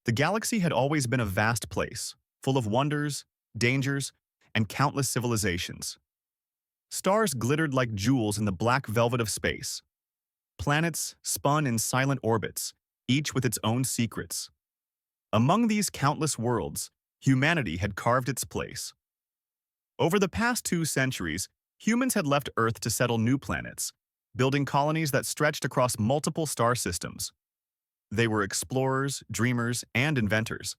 The galaxy had always been a vast place, full of wonders, dangers, and countless civilizations. Stars glittered like jewels in the black velvet of space. Planets spun in silent orbits, each with its own secrets. Among these countless worlds, humanity had carved its place. Over the past 2 centuries, humans had left Earth to settle new planets, building colonies that stretched across multiple star systems. They were explorers, dreamers, and inventors.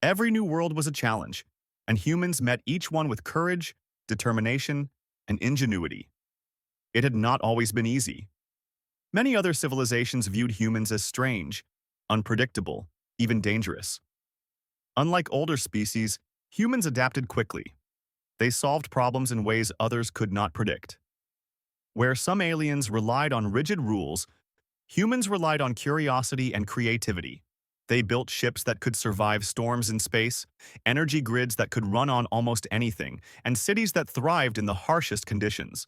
Every new world was a challenge, and humans met each one with courage, determination, and ingenuity. It had not always been easy. Many other civilizations viewed humans as strange, unpredictable, even dangerous. Unlike older species, humans adapted quickly. They solved problems in ways others could not predict. Where some aliens relied on rigid rules, humans relied on curiosity and creativity. They built ships that could survive storms in space, energy grids that could run on almost anything, and cities that thrived in the harshest conditions.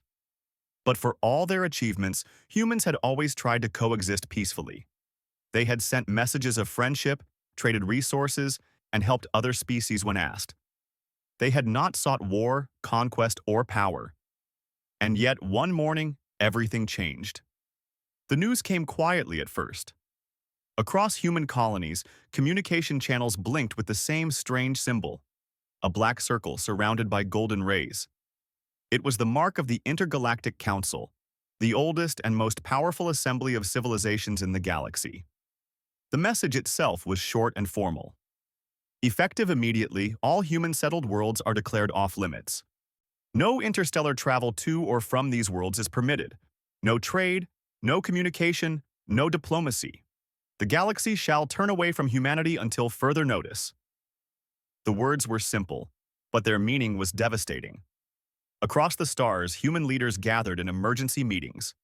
But for all their achievements, humans had always tried to coexist peacefully. They had sent messages of friendship, traded resources, and helped other species when asked. They had not sought war, conquest, or power. And yet, one morning, everything changed. The news came quietly at first. Across human colonies, communication channels blinked with the same strange symbol, a black circle surrounded by golden rays. It was the mark of the Intergalactic Council, the oldest and most powerful assembly of civilizations in the galaxy. The message itself was short and formal. Effective immediately, all human-settled worlds are declared off-limits. No interstellar travel to or from these worlds is permitted. No trade, no communication, no diplomacy. The galaxy shall turn away from humanity until further notice. The words were simple, but their meaning was devastating. Across the stars, human leaders gathered in emergency meetings.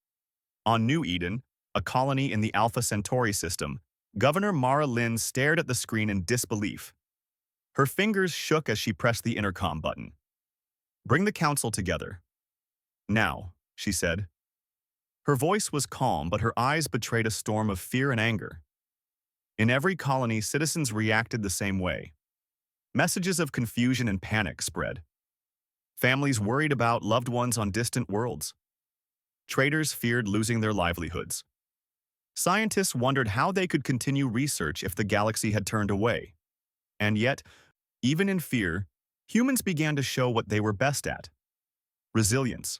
On New Eden, a colony in the Alpha Centauri system, Governor Mara Lynn stared at the screen in disbelief. Her fingers shook as she pressed the intercom button. "Bring the council together." "Now," she said. Her voice was calm, but her eyes betrayed a storm of fear and anger. In every colony, citizens reacted the same way. Messages of confusion and panic spread. Families worried about loved ones on distant worlds. Traders feared losing their livelihoods. Scientists wondered how they could continue research if the galaxy had turned away. And yet, even in fear, humans began to show what they were best at: resilience.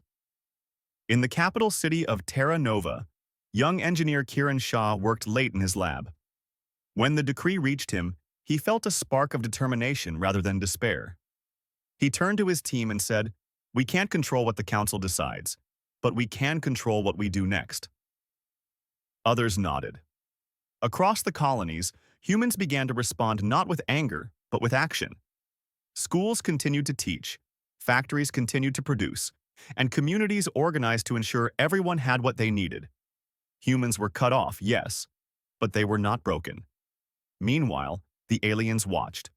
In the capital city of Terra Nova, young engineer Kiran Shah worked late in his lab. When the decree reached him, he felt a spark of determination rather than despair. He turned to his team and said, "We can't control what the council decides, but we can control what we do next." Others nodded. Across the colonies, humans began to respond not with anger, but with action. Schools continued to teach, factories continued to produce, and communities organized to ensure everyone had what they needed. Humans were cut off, yes, but they were not broken. Meanwhile, the aliens watched.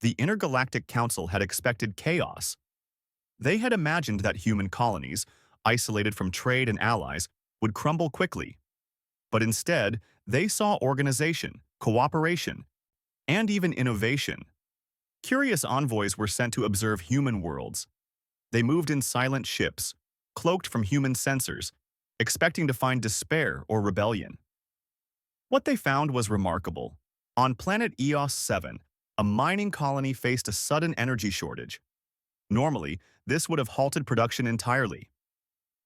The Intergalactic Council had expected chaos. They had imagined that human colonies, isolated from trade and allies, would crumble quickly. But instead, they saw organization, cooperation, and even innovation. Curious envoys were sent to observe human worlds. They moved in silent ships, cloaked from human sensors, expecting to find despair or rebellion. What they found was remarkable. On planet EOS 7, a mining colony faced a sudden energy shortage. Normally, this would have halted production entirely.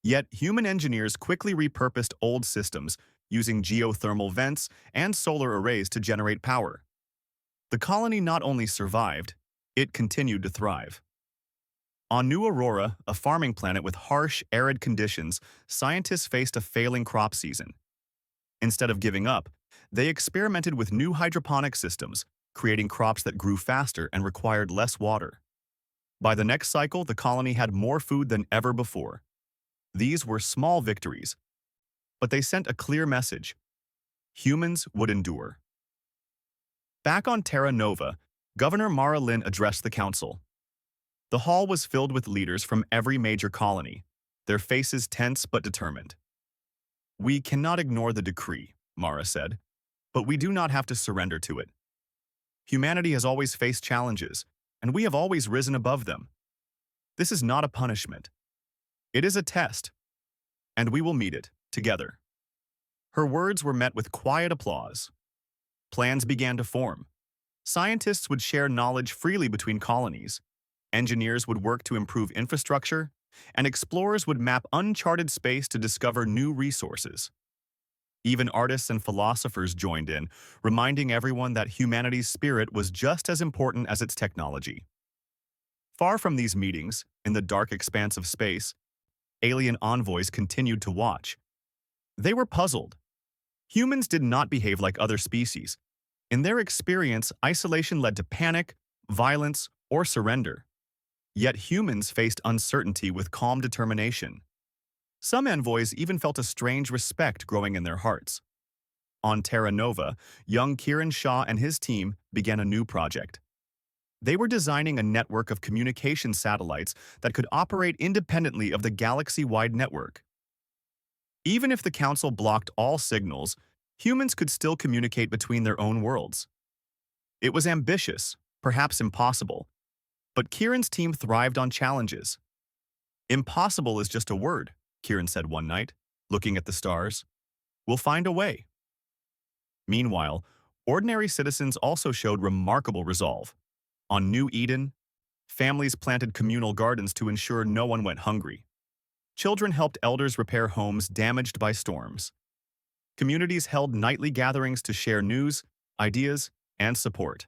Yet, human engineers quickly repurposed old systems, using geothermal vents and solar arrays to generate power. The colony not only survived, it continued to thrive. On New Aurora, a farming planet with harsh, arid conditions, scientists faced a failing crop season. Instead of giving up, they experimented with new hydroponic systems, creating crops that grew faster and required less water. By the next cycle, the colony had more food than ever before. These were small victories, but they sent a clear message: humans would endure. Back on Terra Nova, Governor Mara Lynn addressed the council. The hall was filled with leaders from every major colony, their faces tense but determined. "We cannot ignore the decree," Mara said, "but we do not have to surrender to it. Humanity has always faced challenges, and we have always risen above them. This is not a punishment. It is a test, and we will meet it together." Her words were met with quiet applause. Plans began to form. Scientists would share knowledge freely between colonies. Engineers would work to improve infrastructure, and explorers would map uncharted space to discover new resources. Even artists and philosophers joined in, reminding everyone that humanity's spirit was just as important as its technology. Far from these meetings, in the dark expanse of space, alien envoys continued to watch. They were puzzled. Humans did not behave like other species. In their experience, isolation led to panic, violence, or surrender. Yet humans faced uncertainty with calm determination. Some envoys even felt a strange respect growing in their hearts. On Terra Nova, young Kiran Shah and his team began a new project. They were designing a network of communication satellites that could operate independently of the galaxy-wide network. Even if the Council blocked all signals, humans could still communicate between their own worlds. It was ambitious, perhaps impossible, but Kiran's team thrived on challenges. "Impossible is just a word," Kiran said one night, looking at the stars. "We'll find a way." Meanwhile, ordinary citizens also showed remarkable resolve. On New Eden, families planted communal gardens to ensure no one went hungry. Children helped elders repair homes damaged by storms. Communities held nightly gatherings to share news, ideas, and support.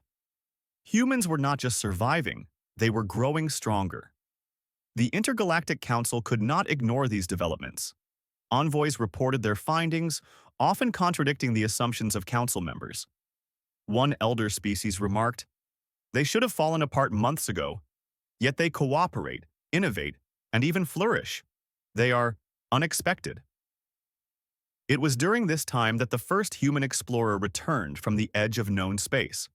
Humans were not just surviving, they were growing stronger. The Intergalactic Council could not ignore these developments. Envoys reported their findings, often contradicting the assumptions of council members. One elder species remarked, "They should have fallen apart months ago, yet they cooperate, innovate, and even flourish. They are unexpected." It was during this time that the first human explorer returned from the edge of known space.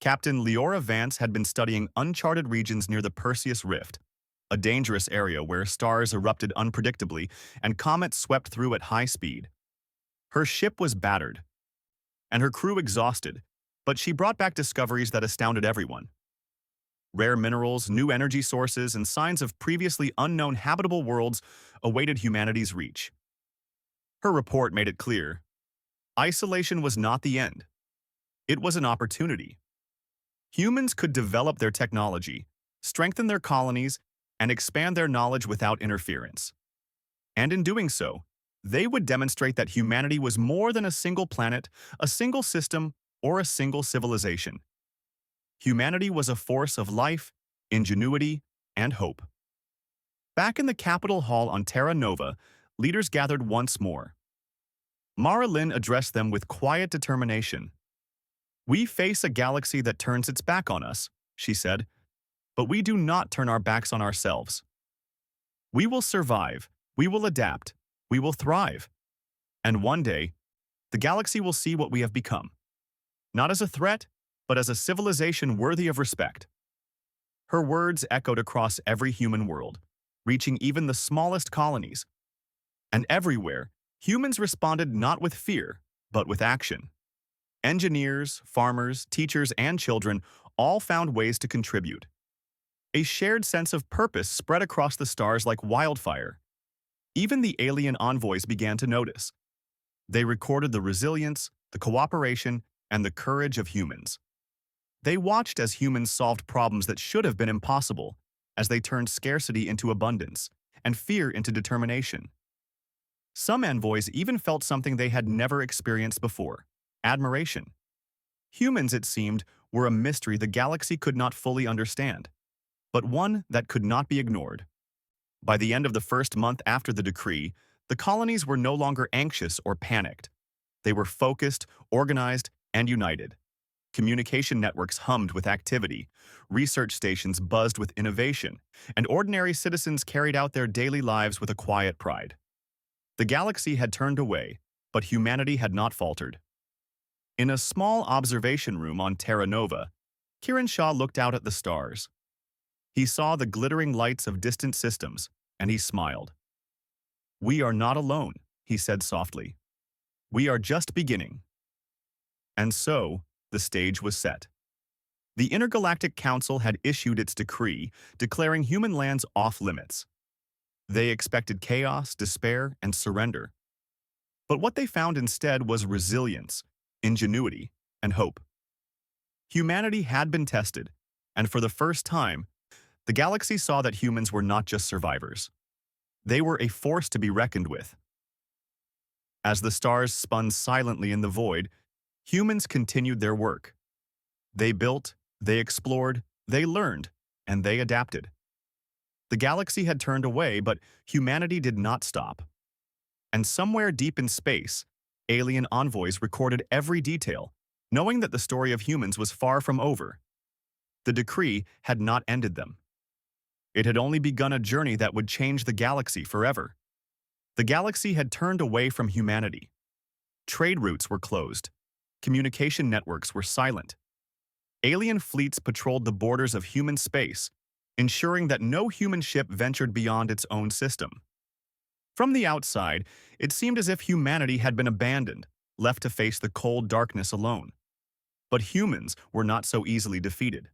Captain Leora Vance had been studying uncharted regions near the Perseus Rift, a dangerous area where stars erupted unpredictably and comets swept through at high speed. Her ship was battered, and her crew exhausted, but she brought back discoveries that astounded everyone. Rare minerals, new energy sources, and signs of previously unknown habitable worlds awaited humanity's reach. Her report made it clear: isolation was not the end. It was an opportunity. Humans could develop their technology, strengthen their colonies, and expand their knowledge without interference. And in doing so, they would demonstrate that humanity was more than a single planet, a single system, or a single civilization. Humanity was a force of life, ingenuity, and hope. Back in the Capitol Hall on Terra Nova, leaders gathered once more. Mara Lynn addressed them with quiet determination. "We face a galaxy that turns its back on us," she said, "but we do not turn our backs on ourselves. We will survive, we will adapt, we will thrive. And one day, the galaxy will see what we have become. Not as a threat, but as a civilization worthy of respect." Her words echoed across every human world, reaching even the smallest colonies. And everywhere, humans responded not with fear, but with action. Engineers, farmers, teachers, and children all found ways to contribute. A shared sense of purpose spread across the stars like wildfire. Even the alien envoys began to notice. They recorded the resilience, the cooperation, and the courage of humans. They watched as humans solved problems that should have been impossible, as they turned scarcity into abundance and fear into determination. Some envoys even felt something they had never experienced before: admiration. Humans, it seemed, were a mystery the galaxy could not fully understand, but one that could not be ignored. By the end of the first month after the decree, the colonies were no longer anxious or panicked. They were focused, organized, and united. Communication networks hummed with activity, research stations buzzed with innovation, and ordinary citizens carried out their daily lives with a quiet pride. The galaxy had turned away, but humanity had not faltered. In a small observation room on Terra Nova, Kiran Shah looked out at the stars. He saw the glittering lights of distant systems, and he smiled. "We are not alone," he said softly. "We are just beginning." And so, the stage was set. The Intergalactic Council had issued its decree declaring human lands off-limits. They expected chaos, despair, and surrender. But what they found instead was resilience, ingenuity, and hope. Humanity had been tested, and for the first time, the galaxy saw that humans were not just survivors. They were a force to be reckoned with. As the stars spun silently in the void, humans continued their work. They built, they explored, they learned, and they adapted. The galaxy had turned away, but humanity did not stop. And somewhere deep in space, alien envoys recorded every detail, knowing that the story of humans was far from over. The decree had not ended them. It had only begun a journey that would change the galaxy forever. The galaxy had turned away from humanity. Trade routes were closed. Communication networks were silent. Alien fleets patrolled the borders of human space, ensuring that no human ship ventured beyond its own system. From the outside, it seemed as if humanity had been abandoned, left to face the cold darkness alone. But humans were not so easily defeated.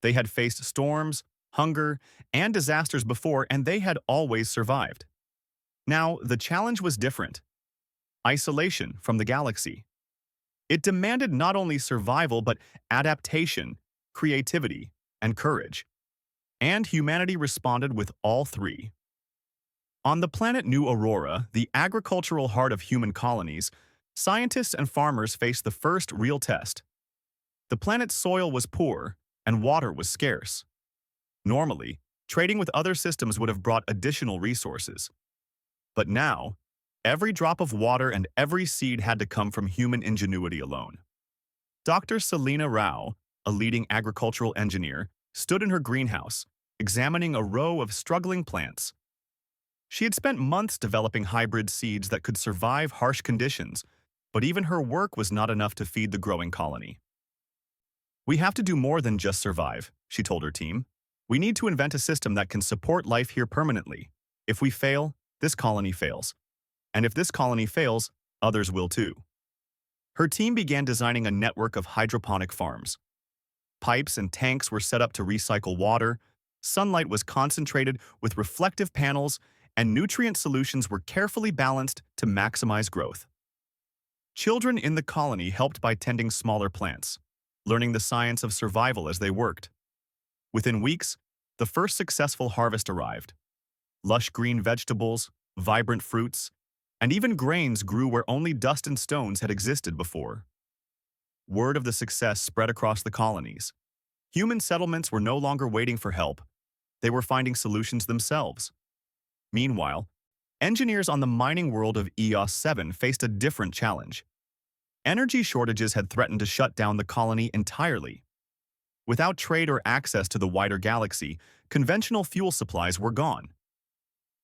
They had faced storms, hunger, and disasters before, and they had always survived. Now, the challenge was different. Isolation from the galaxy. It demanded not only survival, but adaptation, creativity, and courage. And humanity responded with all three. On the planet New Aurora, the agricultural heart of human colonies, scientists and farmers faced the first real test. The planet's soil was poor, and water was scarce. Normally, trading with other systems would have brought additional resources. But now, every drop of water and every seed had to come from human ingenuity alone. Dr. Selena Rao, a leading agricultural engineer, stood in her greenhouse, examining a row of struggling plants. She had spent months developing hybrid seeds that could survive harsh conditions, but even her work was not enough to feed the growing colony. "We have to do more than just survive," she told her team. "We need to invent a system that can support life here permanently. If we fail, this colony fails. And if this colony fails, others will too." Her team began designing a network of hydroponic farms. Pipes and tanks were set up to recycle water, sunlight was concentrated with reflective panels, and nutrient solutions were carefully balanced to maximize growth. Children in the colony helped by tending smaller plants, learning the science of survival as they worked. Within weeks, the first successful harvest arrived. Lush green vegetables, vibrant fruits, and even grains grew where only dust and stones had existed before. Word of the success spread across the colonies. Human settlements were no longer waiting for help. They were finding solutions themselves. Meanwhile, engineers on the mining world of EOS 7 faced a different challenge. Energy shortages had threatened to shut down the colony entirely. Without trade or access to the wider galaxy, conventional fuel supplies were gone.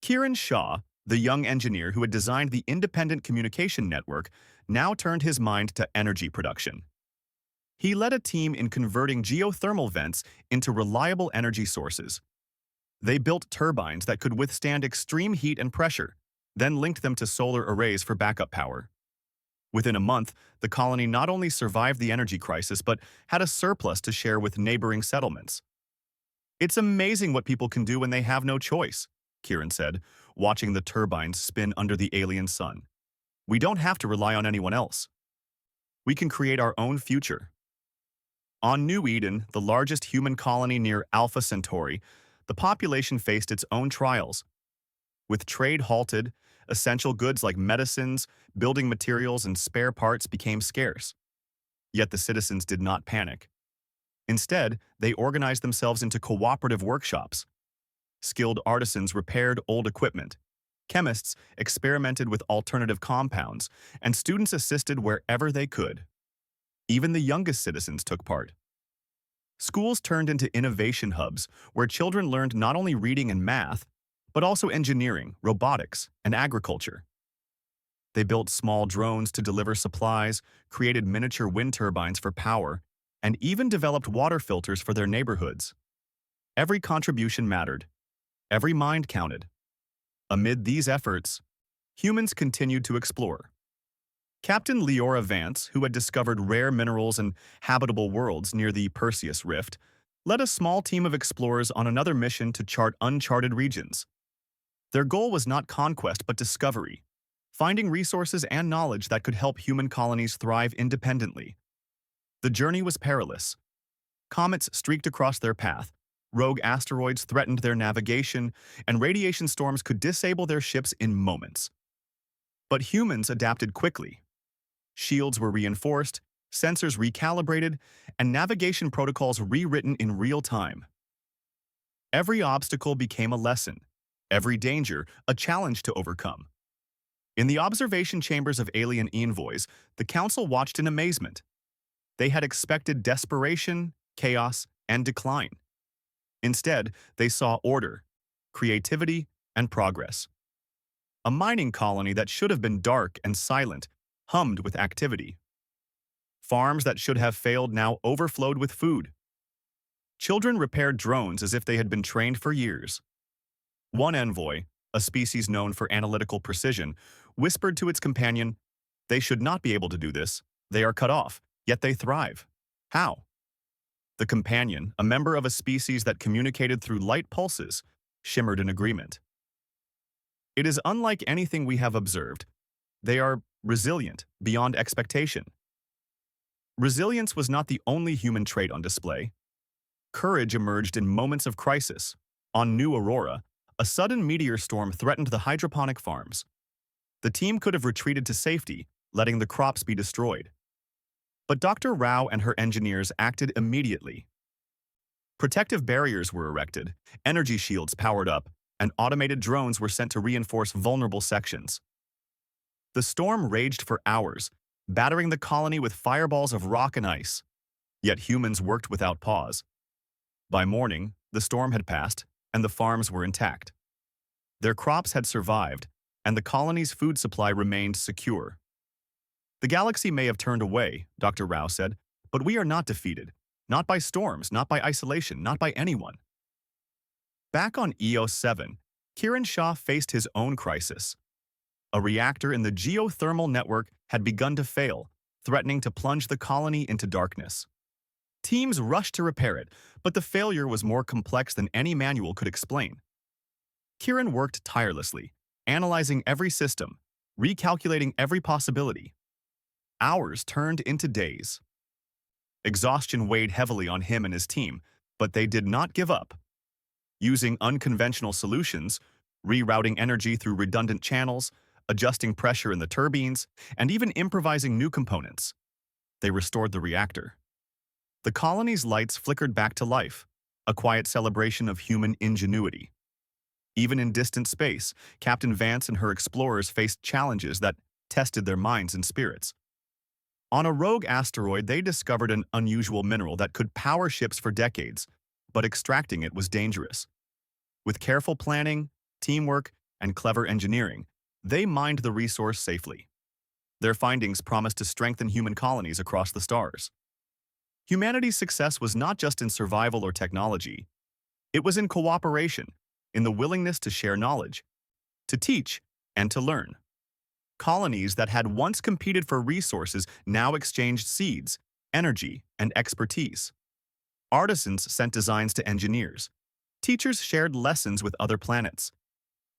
Kiran Shah, the young engineer who had designed the independent communication network, now turned his mind to energy production. He led a team in converting geothermal vents into reliable energy sources. They built turbines that could withstand extreme heat and pressure, then linked them to solar arrays for backup power. Within a month, the colony not only survived the energy crisis, but had a surplus to share with neighboring settlements. "It's amazing what people can do when they have no choice," Kiran said, watching the turbines spin under the alien sun. "We don't have to rely on anyone else. We can create our own future." On New Eden, the largest human colony near Alpha Centauri, the population faced its own trials. With trade halted, essential goods like medicines, building materials, and spare parts became scarce. Yet the citizens did not panic. Instead, they organized themselves into cooperative workshops. Skilled artisans repaired old equipment. Chemists experimented with alternative compounds, and students assisted wherever they could. Even the youngest citizens took part. Schools turned into innovation hubs where children learned not only reading and math, but also engineering, robotics, and agriculture. They built small drones to deliver supplies, created miniature wind turbines for power, and even developed water filters for their neighborhoods. Every contribution mattered. Every mind counted. Amid these efforts, humans continued to explore. Captain Leora Vance, who had discovered rare minerals and habitable worlds near the Perseus Rift, led a small team of explorers on another mission to chart uncharted regions. Their goal was not conquest but discovery, finding resources and knowledge that could help human colonies thrive independently. The journey was perilous. Comets streaked across their path, rogue asteroids threatened their navigation, and radiation storms could disable their ships in moments. But humans adapted quickly. Shields were reinforced, sensors recalibrated, and navigation protocols rewritten in real time. Every obstacle became a lesson, every danger a challenge to overcome. In the observation chambers of alien envoys, the Council watched in amazement. They had expected desperation, chaos, and decline. Instead, they saw order, creativity, and progress. A mining colony that should have been dark and silent hummed with activity. Farms that should have failed now overflowed with food. Children repaired drones as if they had been trained for years. One envoy, a species known for analytical precision, whispered to its companion, "They should not be able to do this. They are cut off, yet they thrive. How?" The companion, a member of a species that communicated through light pulses, shimmered in agreement. "It is unlike anything we have observed. They are resilient, beyond expectation." Resilience was not the only human trait on display. Courage emerged in moments of crisis. On New Aurora, a sudden meteor storm threatened the hydroponic farms. The team could have retreated to safety, letting the crops be destroyed. But Dr. Rao and her engineers acted immediately. Protective barriers were erected, energy shields powered up, and automated drones were sent to reinforce vulnerable sections. The storm raged for hours, battering the colony with fireballs of rock and ice. Yet humans worked without pause. By morning, the storm had passed, and the farms were intact. Their crops had survived, and the colony's food supply remained secure. "The galaxy may have turned away," Dr. Rao said, "but we are not defeated. Not by storms, not by isolation, not by anyone." Back on EOS 7, Kiran Shah faced his own crisis. A reactor in the geothermal network had begun to fail, threatening to plunge the colony into darkness. Teams rushed to repair it, but the failure was more complex than any manual could explain. Kiran worked tirelessly, analyzing every system, recalculating every possibility. Hours turned into days. Exhaustion weighed heavily on him and his team, but they did not give up. Using unconventional solutions, rerouting energy through redundant channels, adjusting pressure in the turbines, and even improvising new components, they restored the reactor. The colony's lights flickered back to life, a quiet celebration of human ingenuity. Even in distant space, Captain Vance and her explorers faced challenges that tested their minds and spirits. On a rogue asteroid, they discovered an unusual mineral that could power ships for decades, but extracting it was dangerous. With careful planning, teamwork, and clever engineering, they mined the resource safely. Their findings promised to strengthen human colonies across the stars. Humanity's success was not just in survival or technology. It was in cooperation, in the willingness to share knowledge, to teach, and to learn. Colonies that had once competed for resources now exchanged seeds, energy, and expertise. Artisans sent designs to engineers. Teachers shared lessons with other planets.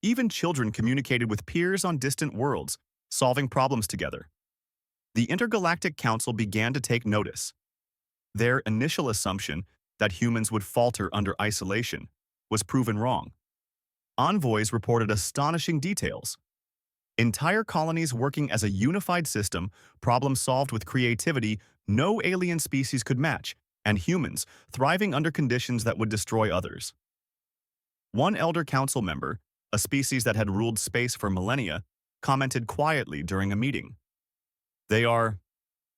Even children communicated with peers on distant worlds, solving problems together. The Intergalactic Council began to take notice. Their initial assumption that humans would falter under isolation was proven wrong. Envoys reported astonishing details. Entire colonies working as a unified system, problems solved with creativity no alien species could match, and humans thriving under conditions that would destroy others. One Elder Council member, a species that had ruled space for millennia, commented quietly during a meeting. "They are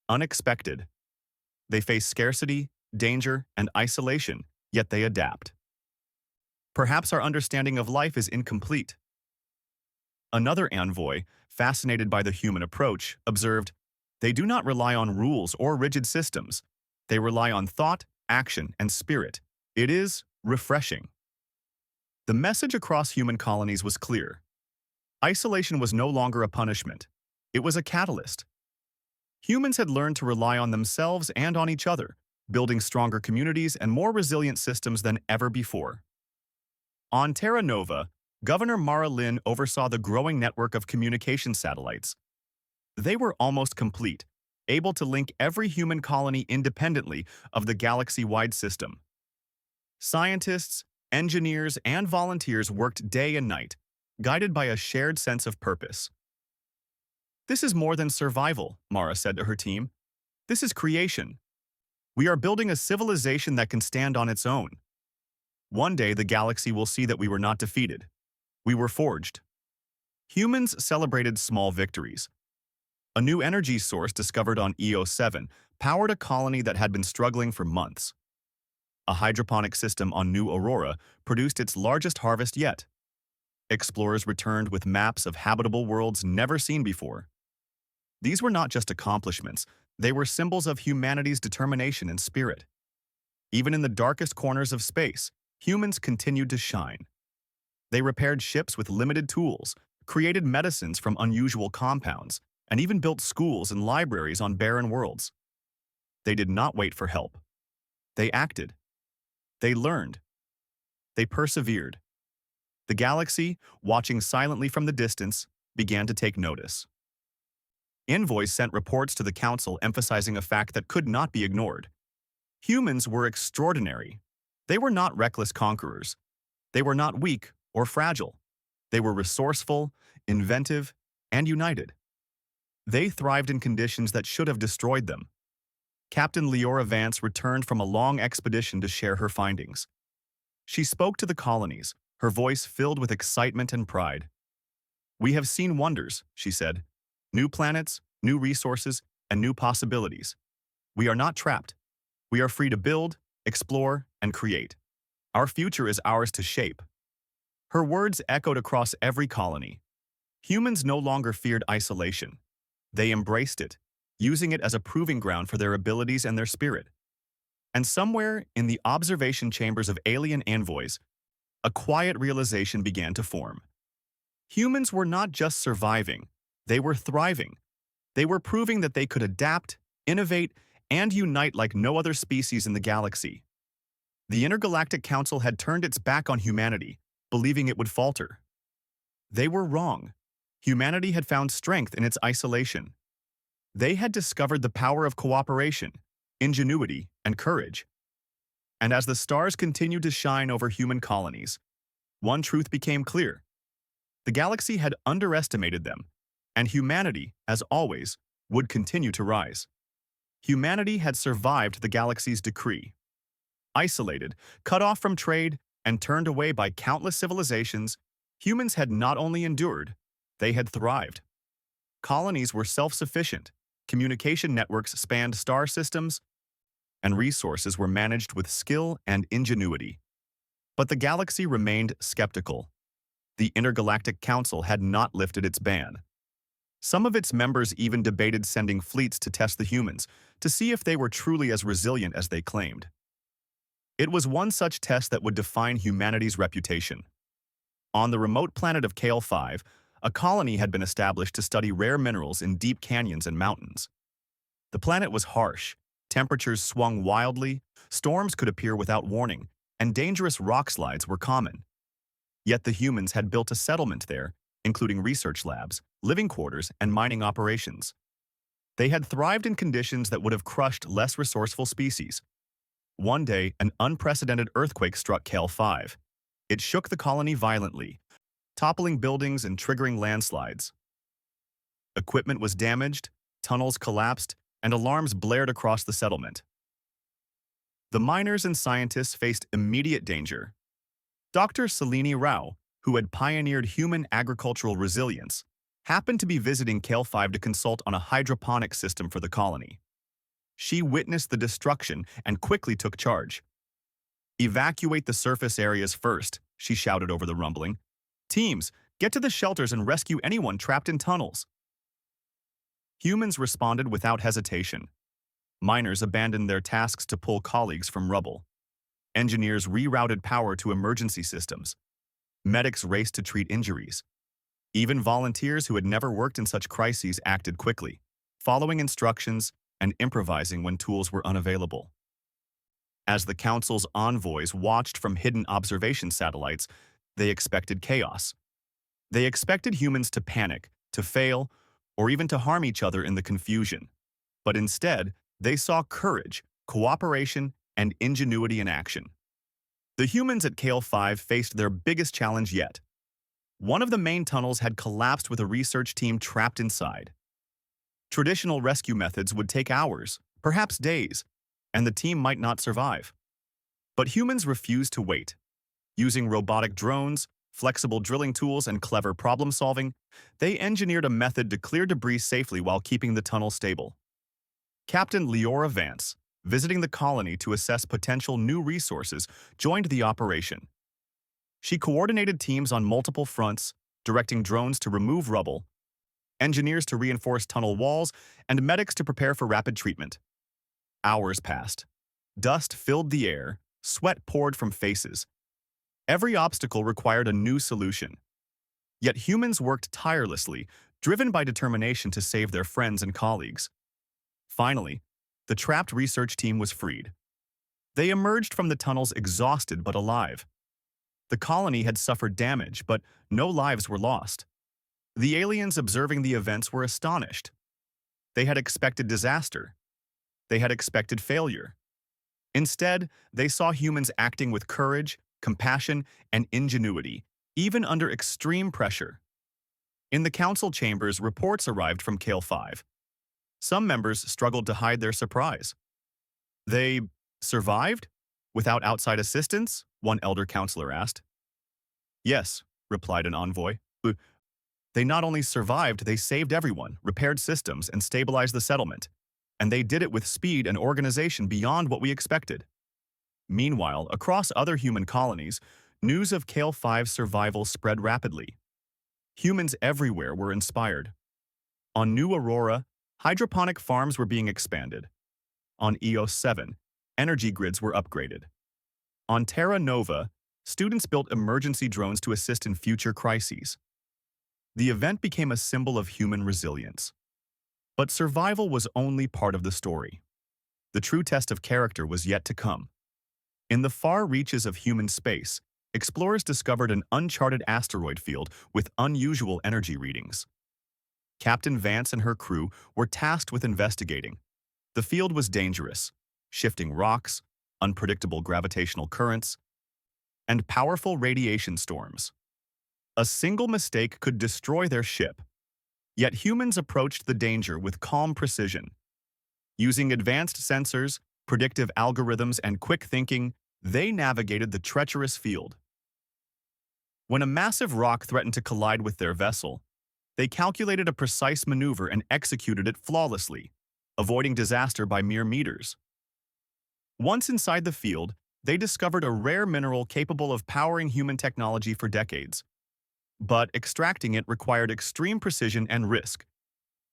unexpected. They face scarcity, danger, and isolation, yet they adapt. Perhaps our understanding of life is incomplete." Another envoy, fascinated by the human approach, observed, "They do not rely on rules or rigid systems. They rely on thought, action, and spirit. It is refreshing." The message across human colonies was clear. Isolation was no longer a punishment. It was a catalyst. Humans had learned to rely on themselves and on each other, building stronger communities and more resilient systems than ever before. On Terra Nova, Governor Mara Lin oversaw the growing network of communication satellites. They were almost complete, able to link every human colony independently of the galaxy-wide system. Scientists, engineers, and volunteers worked day and night, guided by a shared sense of purpose. "This is more than survival," Mara said to her team. "This is creation. We are building a civilization that can stand on its own. One day the galaxy will see that we were not defeated. We were forged." Humans celebrated small victories. A new energy source discovered on EO7 powered a colony that had been struggling for months. A hydroponic system on New Aurora produced its largest harvest yet. Explorers returned with maps of habitable worlds never seen before. These were not just accomplishments, they were symbols of humanity's determination and spirit. Even in the darkest corners of space, humans continued to shine. They repaired ships with limited tools, created medicines from unusual compounds, and even built schools and libraries on barren worlds. They did not wait for help. They acted. They learned. They persevered. The galaxy, watching silently from the distance, began to take notice. Envoys sent reports to the Council emphasizing a fact that could not be ignored. Humans were extraordinary. They were not reckless conquerors. They were not weak or fragile. They were resourceful, inventive, and united. They thrived in conditions that should have destroyed them. Captain Leora Vance returned from a long expedition to share her findings. She spoke to the colonies, her voice filled with excitement and pride. "We have seen wonders," she said. "New planets, new resources, and new possibilities. We are not trapped. We are free to build, explore, and create. Our future is ours to shape." Her words echoed across every colony. Humans no longer feared isolation. They embraced it, using it as a proving ground for their abilities and their spirit. And somewhere in the observation chambers of alien envoys, a quiet realization began to form. Humans were not just surviving, they were thriving. They were proving that they could adapt, innovate, and unite like no other species in the galaxy. The Intergalactic Council had turned its back on humanity, believing it would falter. They were wrong. Humanity had found strength in its isolation. They had discovered the power of cooperation, ingenuity, and courage. And as the stars continued to shine over human colonies, one truth became clear. The galaxy had underestimated them, and humanity, as always, would continue to rise. Humanity had survived the galaxy's decree. Isolated, cut off from trade, and turned away by countless civilizations, humans had not only endured, they had thrived. Colonies were self-sufficient, communication networks spanned star systems, and resources were managed with skill and ingenuity. But the galaxy remained skeptical. The Intergalactic Council had not lifted its ban. Some of its members even debated sending fleets to test the humans, to see if they were truly as resilient as they claimed. It was one such test that would define humanity's reputation. On the remote planet of Kale 5, a colony had been established to study rare minerals in deep canyons and mountains. The planet was harsh, temperatures swung wildly, storms could appear without warning, and dangerous rock slides were common. Yet the humans had built a settlement there, including research labs, living quarters, and mining operations. They had thrived in conditions that would have crushed less resourceful species. One day, an unprecedented earthquake struck Kale 5. It shook the colony violently, toppling buildings and triggering landslides. Equipment was damaged, tunnels collapsed, and alarms blared across the settlement. The miners and scientists faced immediate danger. Dr. Salini Rao, who had pioneered human agricultural resilience, happened to be visiting Kale 5 to consult on a hydroponic system for the colony. She witnessed the destruction and quickly took charge. "Evacuate the surface areas first," she shouted over the rumbling. "Teams, get to the shelters and rescue anyone trapped in tunnels." Humans responded without hesitation. Miners abandoned their tasks to pull colleagues from rubble. Engineers rerouted power to emergency systems. Medics raced to treat injuries. Even volunteers who had never worked in such crises acted quickly, following instructions and improvising when tools were unavailable. As the Council's envoys watched from hidden observation satellites, they expected chaos. They expected humans to panic, to fail, or even to harm each other in the confusion. But instead, they saw courage, cooperation, and ingenuity in action. The humans at Kale 5 faced their biggest challenge yet. One of the main tunnels had collapsed with a research team trapped inside. Traditional rescue methods would take hours, perhaps days, and the team might not survive. But humans refused to wait. Using robotic drones, flexible drilling tools, and clever problem-solving, they engineered a method to clear debris safely while keeping the tunnel stable. Captain Leora Vance, visiting the colony to assess potential new resources, joined the operation. She coordinated teams on multiple fronts, directing drones to remove rubble, engineers to reinforce tunnel walls, and medics to prepare for rapid treatment. Hours passed. Dust filled the air, sweat poured from faces. Every obstacle required a new solution. Yet humans worked tirelessly, driven by determination to save their friends and colleagues. Finally, the trapped research team was freed. They emerged from the tunnels exhausted but alive. The colony had suffered damage, but no lives were lost. The aliens observing the events were astonished. They had expected disaster. They had expected failure. Instead, they saw humans acting with courage, compassion, and ingenuity, even under extreme pressure. In the council chambers, reports arrived from Kale 5. Some members struggled to hide their surprise. They survived? Without outside assistance? One elder counselor asked. Yes, replied an envoy. They not only survived, they saved everyone, repaired systems, and stabilized the settlement. And they did it with speed and organization beyond what we expected. Meanwhile, across other human colonies, news of Kale 5's survival spread rapidly. Humans everywhere were inspired. On New Aurora, hydroponic farms were being expanded. On EOS 7, energy grids were upgraded. On Terra Nova, students built emergency drones to assist in future crises. The event became a symbol of human resilience. But survival was only part of the story. The true test of character was yet to come. In the far reaches of human space, explorers discovered an uncharted asteroid field with unusual energy readings. Captain Vance and her crew were tasked with investigating. The field was dangerous, shifting rocks, unpredictable gravitational currents, and powerful radiation storms. A single mistake could destroy their ship. Yet humans approached the danger with calm precision. Using advanced sensors, predictive algorithms, and quick thinking, they navigated the treacherous field. When a massive rock threatened to collide with their vessel, they calculated a precise maneuver and executed it flawlessly, avoiding disaster by mere meters. Once inside the field, they discovered a rare mineral capable of powering human technology for decades. But extracting it required extreme precision and risk.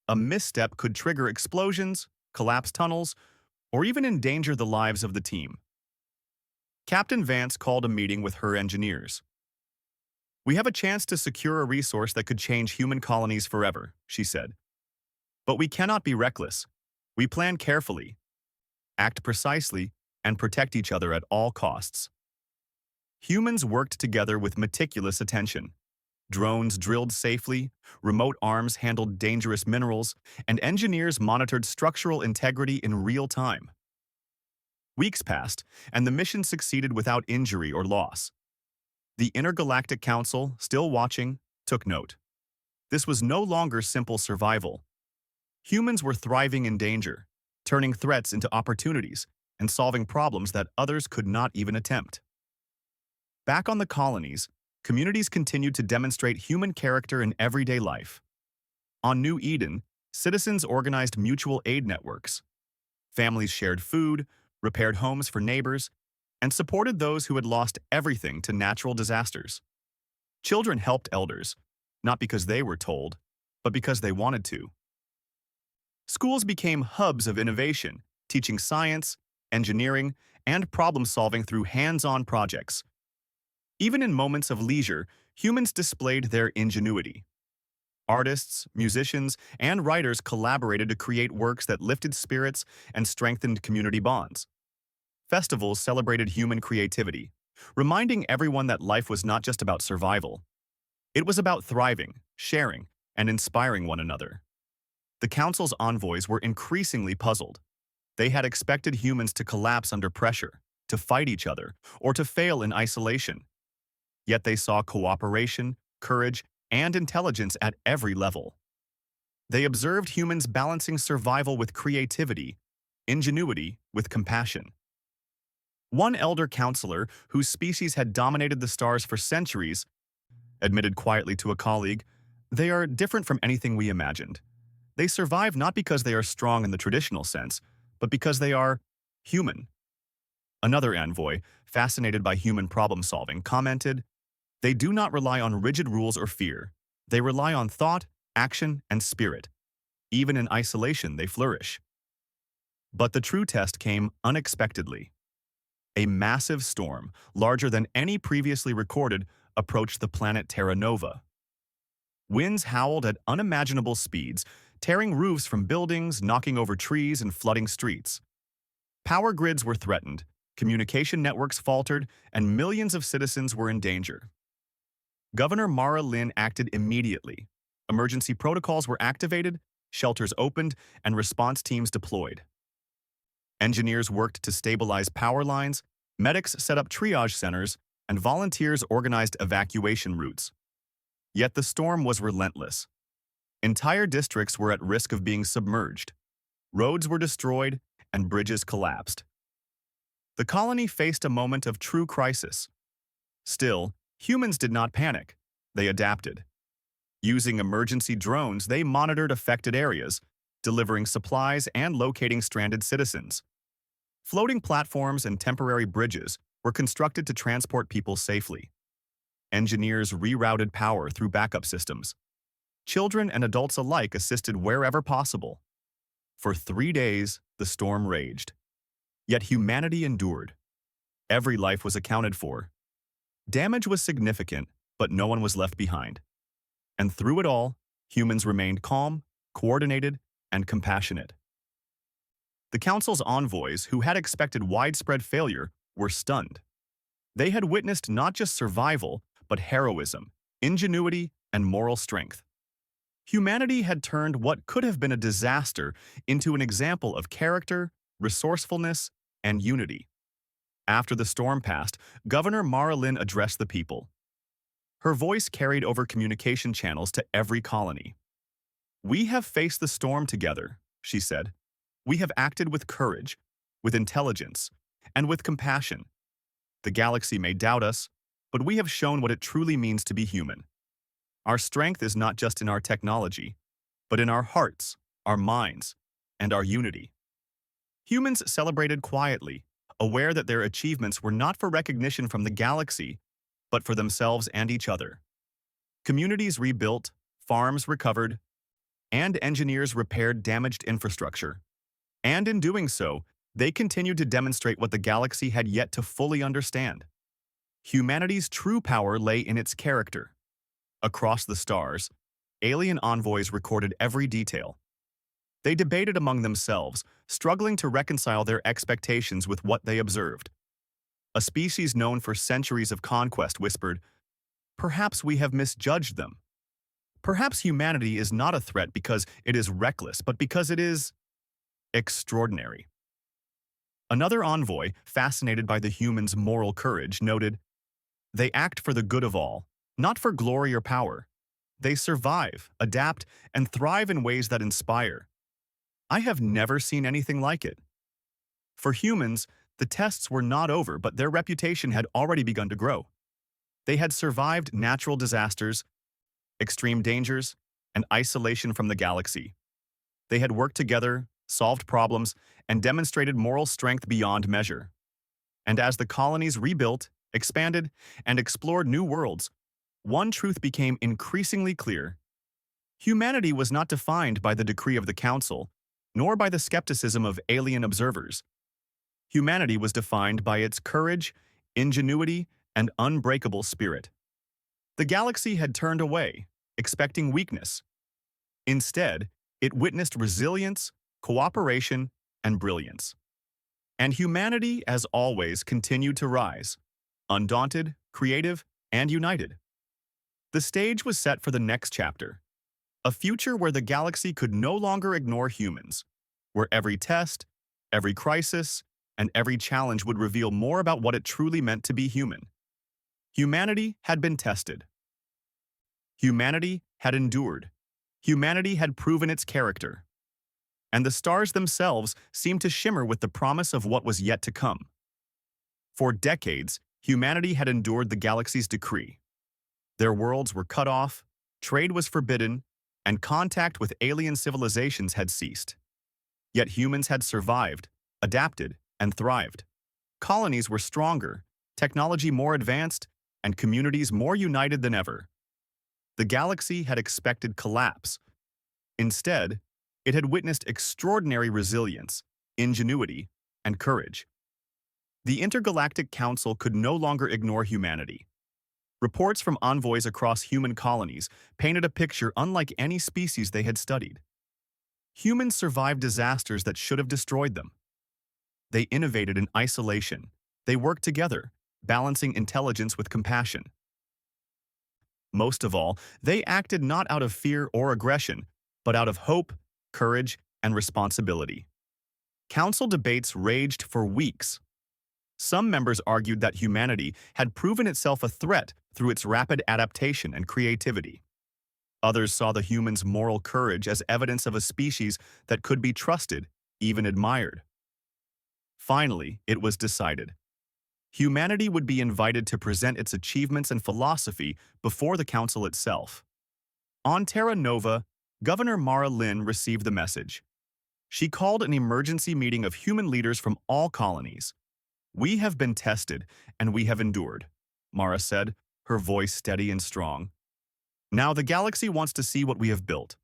A misstep could trigger explosions, collapse tunnels, or even endanger the lives of the team. Captain Vance called a meeting with her engineers. "We have a chance to secure a resource that could change human colonies forever," she said. "But we cannot be reckless. We plan carefully, act precisely, and protect each other at all costs." Humans worked together with meticulous attention. Drones drilled safely, remote arms handled dangerous minerals, and engineers monitored structural integrity in real time. Weeks passed, and the mission succeeded without injury or loss. The Intergalactic Council, still watching, took note. This was no longer simple survival. Humans were thriving in danger, turning threats into opportunities, and solving problems that others could not even attempt. Back on the colonies, communities continued to demonstrate human character in everyday life. On New Eden, citizens organized mutual aid networks. Families shared food, repaired homes for neighbors, and supported those who had lost everything to natural disasters. Children helped elders, not because they were told, but because they wanted to. Schools became hubs of innovation, teaching science, engineering, and problem-solving through hands-on projects. Even in moments of leisure, humans displayed their ingenuity. Artists, musicians, and writers collaborated to create works that lifted spirits and strengthened community bonds. Festivals celebrated human creativity, reminding everyone that life was not just about survival. It was about thriving, sharing, and inspiring one another. The council's envoys were increasingly puzzled. They had expected humans to collapse under pressure, to fight each other, or to fail in isolation. Yet they saw cooperation, courage, and intelligence at every level. They observed humans balancing survival with creativity, ingenuity with compassion. One elder counselor, whose species had dominated the stars for centuries, admitted quietly to a colleague, "They are different from anything we imagined. They survive not because they are strong in the traditional sense, but because they are human." Another envoy, fascinated by human problem-solving, commented, "They do not rely on rigid rules or fear. They rely on thought, action, and spirit. Even in isolation, they flourish." But the true test came unexpectedly. A massive storm, larger than any previously recorded, approached the planet Terra Nova. Winds howled at unimaginable speeds, tearing roofs from buildings, knocking over trees, and flooding streets. Power grids were threatened, communication networks faltered, and millions of citizens were in danger. Governor Mara Lin acted immediately. Emergency protocols were activated, shelters opened, and response teams deployed. Engineers worked to stabilize power lines, medics set up triage centers, and volunteers organized evacuation routes. Yet the storm was relentless. Entire districts were at risk of being submerged. Roads were destroyed, and bridges collapsed. The colony faced a moment of true crisis. Still, humans did not panic. They adapted. Using emergency drones, they monitored affected areas, delivering supplies and locating stranded citizens. Floating platforms and temporary bridges were constructed to transport people safely. Engineers rerouted power through backup systems. Children and adults alike assisted wherever possible. For 3 days, the storm raged. Yet humanity endured. Every life was accounted for. Damage was significant, but no one was left behind. And through it all, humans remained calm, coordinated, and compassionate. The Council's envoys, who had expected widespread failure, were stunned. They had witnessed not just survival, but heroism, ingenuity, and moral strength. Humanity had turned what could have been a disaster into an example of character, resourcefulness, and unity. After the storm passed, Governor Mara Lin addressed the people. Her voice carried over communication channels to every colony. "We have faced the storm together," she said. "We have acted with courage, with intelligence, and with compassion. The galaxy may doubt us, but we have shown what it truly means to be human. Our strength is not just in our technology, but in our hearts, our minds, and our unity." Humans celebrated quietly, aware that their achievements were not for recognition from the galaxy, but for themselves and each other. Communities rebuilt, farms recovered, and engineers repaired damaged infrastructure. And in doing so, they continued to demonstrate what the galaxy had yet to fully understand. Humanity's true power lay in its character. Across the stars, alien envoys recorded every detail. They debated among themselves, struggling to reconcile their expectations with what they observed. A species known for centuries of conquest whispered, "Perhaps we have misjudged them. Perhaps humanity is not a threat because it is reckless, but because it is extraordinary." Another envoy, fascinated by the humans' moral courage, noted, "They act for the good of all, not for glory or power. They survive, adapt, and thrive in ways that inspire. I have never seen anything like it." For humans, the tests were not over, but their reputation had already begun to grow. They had survived natural disasters, extreme dangers, and isolation from the galaxy. They had worked together, solved problems, and demonstrated moral strength beyond measure. And as the colonies rebuilt, expanded, and explored new worlds, one truth became increasingly clear. Humanity was not defined by the decree of the Council, nor by the skepticism of alien observers. Humanity was defined by its courage, ingenuity, and unbreakable spirit. The galaxy had turned away, expecting weakness, Instead, it witnessed resilience, cooperation, and brilliance. And humanity, as always, continued to rise, undaunted, creative, and united. The stage was set for the next chapter, a future where the galaxy could no longer ignore humans, where every test, every crisis, and every challenge would reveal more about what it truly meant to be human. Humanity had been tested. Humanity had endured. Humanity had proven its character. And the stars themselves seemed to shimmer with the promise of what was yet to come. For decades, humanity had endured the galaxy's decree. Their worlds were cut off, trade was forbidden, and contact with alien civilizations had ceased. Yet humans had survived, adapted, and thrived. Colonies were stronger, technology more advanced, and communities more united than ever. The galaxy had expected collapse. Instead, it had witnessed extraordinary resilience, ingenuity, and courage. The Intergalactic Council could no longer ignore humanity. Reports from envoys across human colonies painted a picture unlike any species they had studied. Humans survived disasters that should have destroyed them. They innovated in isolation. They worked together, balancing intelligence with compassion. Most of all, they acted not out of fear or aggression, but out of hope, courage, and responsibility. Council debates raged for weeks. Some members argued that humanity had proven itself a threat through its rapid adaptation and creativity. Others saw the humans' moral courage as evidence of a species that could be trusted, even admired. Finally, it was decided. Humanity would be invited to present its achievements and philosophy before the council itself. On Terra Nova, Governor Mara Lynn received the message. She called an emergency meeting of human leaders from all colonies. "We have been tested, and we have endured," Mara said, her voice steady and strong. "Now the galaxy wants to see what we have built.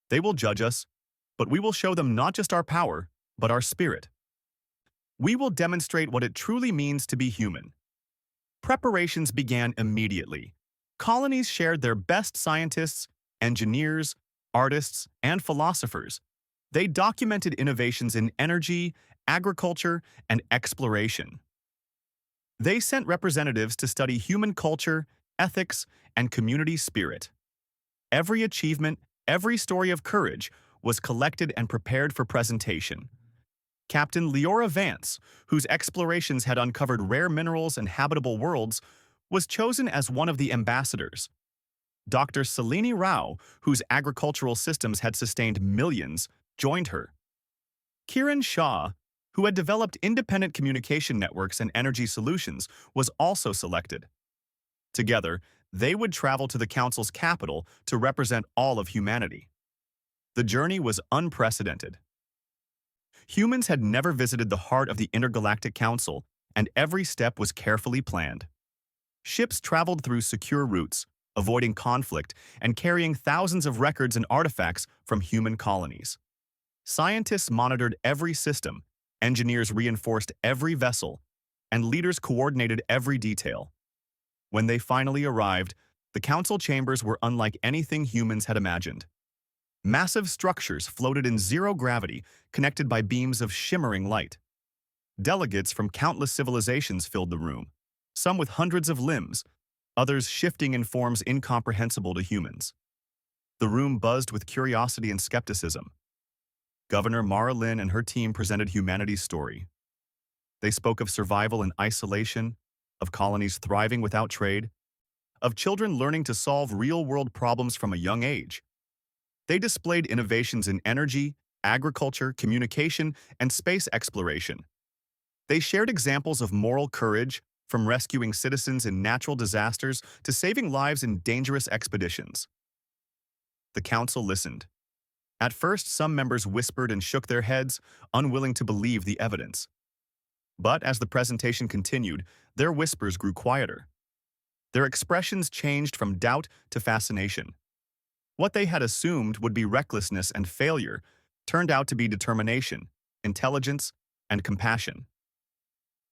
They will judge us, but we will show them not just our power, but our spirit. We will demonstrate what it truly means to be human." Preparations began immediately. Colonies shared their best scientists, engineers, artists, and philosophers. They documented innovations in energy, agriculture, and exploration. They sent representatives to study human culture, ethics, and community spirit. Every achievement, every story of courage was collected and prepared for presentation. Captain Leora Vance, whose explorations had uncovered rare minerals and habitable worlds, was chosen as one of the ambassadors. Dr. Salini Rao, whose agricultural systems had sustained millions, joined her. Kiran Shah, who had developed independent communication networks and energy solutions, was also selected. Together, they would travel to the Council's capital to represent all of humanity. The journey was unprecedented. Humans had never visited the heart of the Intergalactic Council, and every step was carefully planned. Ships traveled through secure routes, avoiding conflict and carrying thousands of records and artifacts from human colonies. Scientists monitored every system, engineers reinforced every vessel, and leaders coordinated every detail. When they finally arrived, the council chambers were unlike anything humans had imagined. Massive structures floated in zero gravity, connected by beams of shimmering light. Delegates from countless civilizations filled the room, some with hundreds of limbs, others shifting in forms incomprehensible to humans. The room buzzed with curiosity and skepticism. Governor Mara Lynn and her team presented humanity's story. They spoke of survival in isolation, of colonies thriving without trade, of children learning to solve real-world problems from a young age. They displayed innovations in energy, agriculture, communication, and space exploration. They shared examples of moral courage, from rescuing citizens in natural disasters to saving lives in dangerous expeditions. The council listened. At first, some members whispered and shook their heads, unwilling to believe the evidence. But as the presentation continued, their whispers grew quieter. Their expressions changed from doubt to fascination. What they had assumed would be recklessness and failure turned out to be determination, intelligence, and compassion.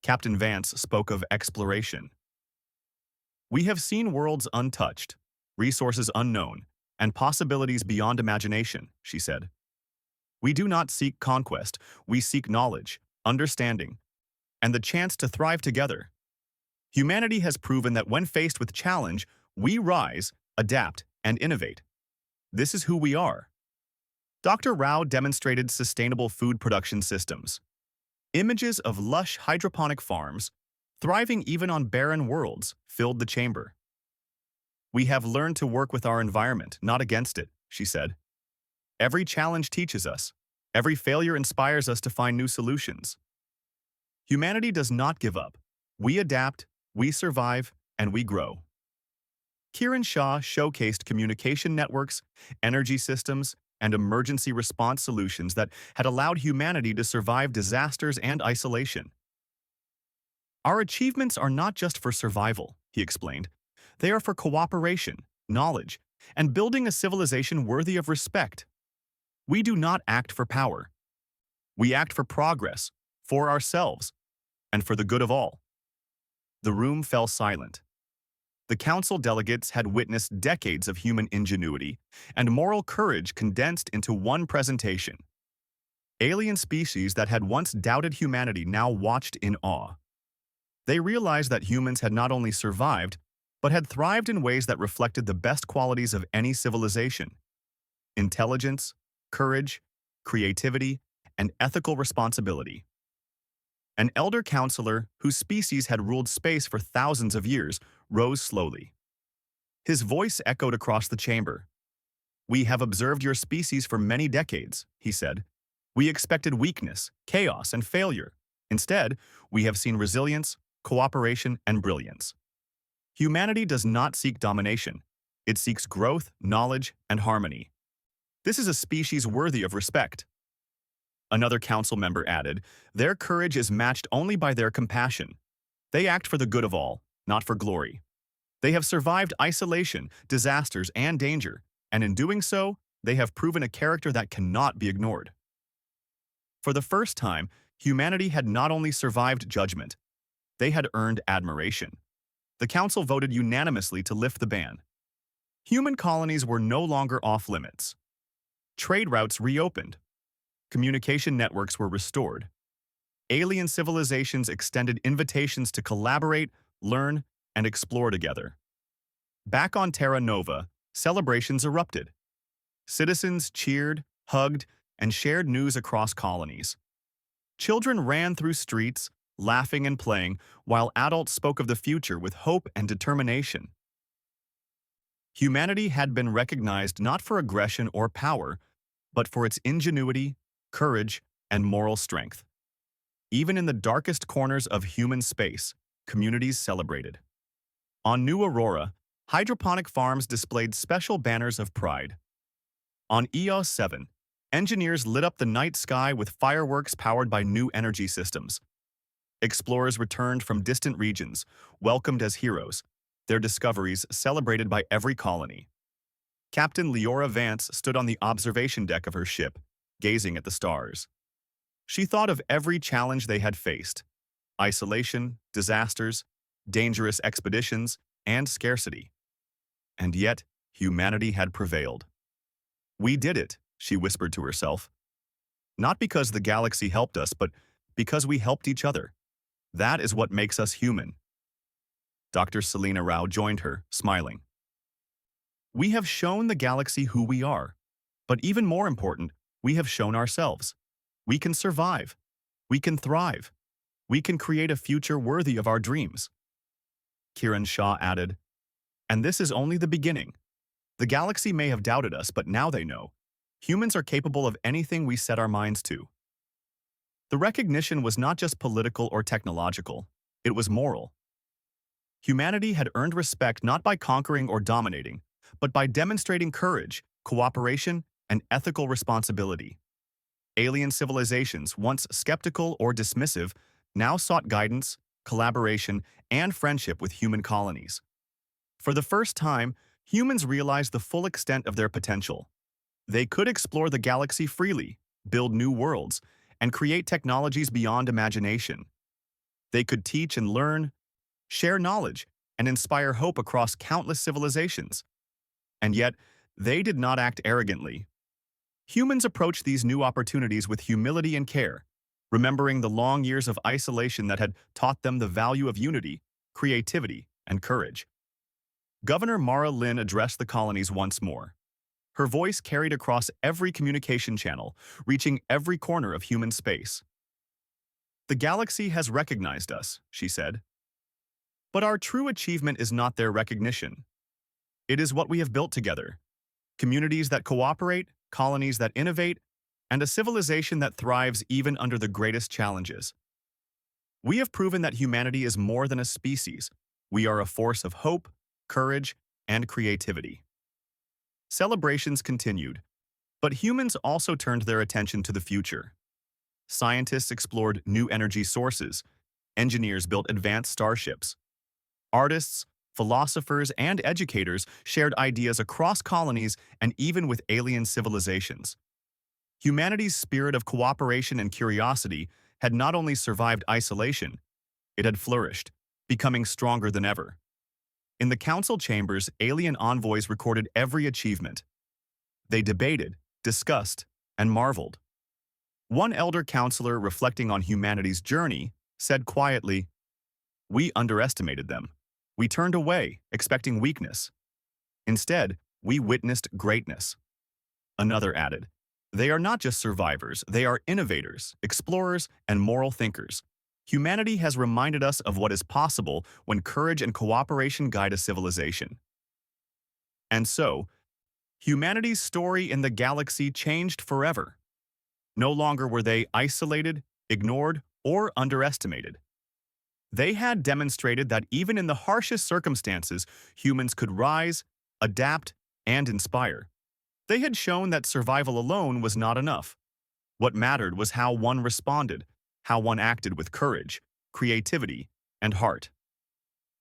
Captain Vance spoke of exploration. "We have seen worlds untouched, resources unknown, and possibilities beyond imagination, she said. We do not seek conquest, we seek knowledge, understanding, and the chance to thrive together. Humanity has proven that when faced with challenge, we rise, adapt, and innovate. This is who we are. Dr. Rao demonstrated sustainable food production systems. Images of lush hydroponic farms, thriving even on barren worlds, filled the chamber. We have learned to work with our environment, not against it, she said. Every challenge teaches us. Every failure inspires us to find new solutions. Humanity does not give up. We adapt, we survive, and we grow. Kiran Shah showcased communication networks, energy systems, and emergency response solutions that had allowed humanity to survive disasters and isolation. Our achievements are not just for survival, he explained. They are for cooperation, knowledge, and building a civilization worthy of respect. We do not act for power. We act for progress, for ourselves, and for the good of all. The room fell silent. The council delegates had witnessed decades of human ingenuity and moral courage condensed into one presentation. Alien species that had once doubted humanity now watched in awe. They realized that humans had not only survived, but had thrived in ways that reflected the best qualities of any civilization: intelligence, courage, creativity, and ethical responsibility. An elder counselor, whose species had ruled space for thousands of years, rose slowly. His voice echoed across the chamber. "We have observed your species for many decades," he said. "We expected weakness, chaos, and failure. Instead, we have seen resilience, cooperation, and brilliance. Humanity does not seek domination. It seeks growth, knowledge, and harmony. This is a species worthy of respect." Another council member added, "Their courage is matched only by their compassion. They act for the good of all, not for glory. They have survived isolation, disasters, and danger, and in doing so, they have proven a character that cannot be ignored." For the first time, humanity had not only survived judgment, they had earned admiration. The council voted unanimously to lift the ban. Human colonies were no longer off-limits. Trade routes reopened. Communication networks were restored. Alien civilizations extended invitations to collaborate, learn, and explore together. Back on Terra Nova, celebrations erupted. Citizens cheered, hugged, and shared news across colonies. Children ran through streets, laughing and playing, while adults spoke of the future with hope and determination. Humanity had been recognized not for aggression or power, but for its ingenuity, courage, and moral strength. Even in the darkest corners of human space, communities celebrated. On New Aurora, hydroponic farms displayed special banners of pride. On EOS 7, engineers lit up the night sky with fireworks powered by new energy systems. Explorers returned from distant regions, welcomed as heroes, their discoveries celebrated by every colony. Captain Leora Vance stood on the observation deck of her ship, gazing at the stars. She thought of every challenge they had faced: isolation, disasters, dangerous expeditions, and scarcity. And yet, humanity had prevailed. "We did it," she whispered to herself. "Not because the galaxy helped us, but because we helped each other. That is what makes us human." Dr. Selena Rao joined her, smiling. "We have shown the galaxy who we are, but even more important, we have shown ourselves. We can survive. We can thrive. We can create a future worthy of our dreams." Kiran Shah added, "And this is only the beginning. The galaxy may have doubted us, but now they know. Humans are capable of anything we set our minds to." The recognition was not just political or technological, it was moral. Humanity had earned respect not by conquering or dominating, but by demonstrating courage, cooperation, and ethical responsibility. Alien civilizations, once skeptical or dismissive, now sought guidance, collaboration, and friendship with human colonies. For the first time, humans realized the full extent of their potential. They could explore the galaxy freely, build new worlds, and create technologies beyond imagination. They could teach and learn, share knowledge, and inspire hope across countless civilizations. And yet, They did not act arrogantly. Humans approached these new opportunities with humility and care, remembering the long years of isolation that had taught them the value of unity, creativity, and courage. Governor Mara Lynn addressed the colonies once more. Her voice carried across every communication channel, reaching every corner of human space. "The galaxy has recognized us," she said. "But our true achievement is not their recognition. It is what we have built together. Communities that cooperate, colonies that innovate, and a civilization that thrives even under the greatest challenges. We have proven that humanity is more than a species. We are a force of hope, courage, and creativity." Celebrations continued, but humans also turned their attention to the future. Scientists explored new energy sources, engineers built advanced starships. Artists, philosophers, and educators shared ideas across colonies and even with alien civilizations. Humanity's spirit of cooperation and curiosity had not only survived isolation, it had flourished, becoming stronger than ever. In the council chambers, alien envoys recorded every achievement. They debated, discussed, and marveled. One elder counselor, reflecting on humanity's journey, said quietly, "We underestimated them. We turned away, expecting weakness. Instead, we witnessed greatness." Another added, "They are not just survivors, they are innovators, explorers, and moral thinkers. Humanity has reminded us of what is possible when courage and cooperation guide a civilization." And so, humanity's story in the galaxy changed forever. No longer were they isolated, ignored, or underestimated. They had demonstrated that even in the harshest circumstances, humans could rise, adapt, and inspire. They had shown that survival alone was not enough. What mattered was how one responded, how one acted with courage, creativity, and heart.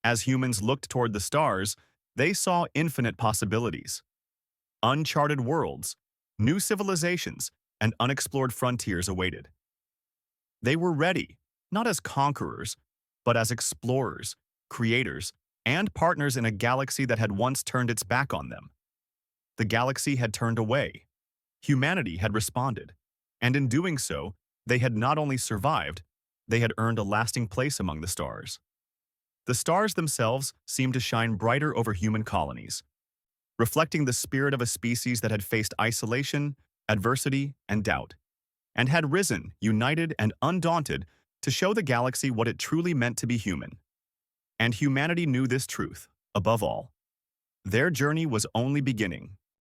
As humans looked toward the stars, they saw infinite possibilities. Uncharted worlds, new civilizations, and unexplored frontiers awaited. They were ready, not as conquerors, but as explorers, creators, and partners in a galaxy that had once turned its back on them. The galaxy had turned away. Humanity had responded. And in doing so, they had not only survived, they had earned a lasting place among the stars. The stars themselves seemed to shine brighter over human colonies, reflecting the spirit of a species that had faced isolation, adversity, and doubt, and had risen, united and undaunted, to show the galaxy what it truly meant to be human. And humanity knew this truth, above all. Their journey was only beginning.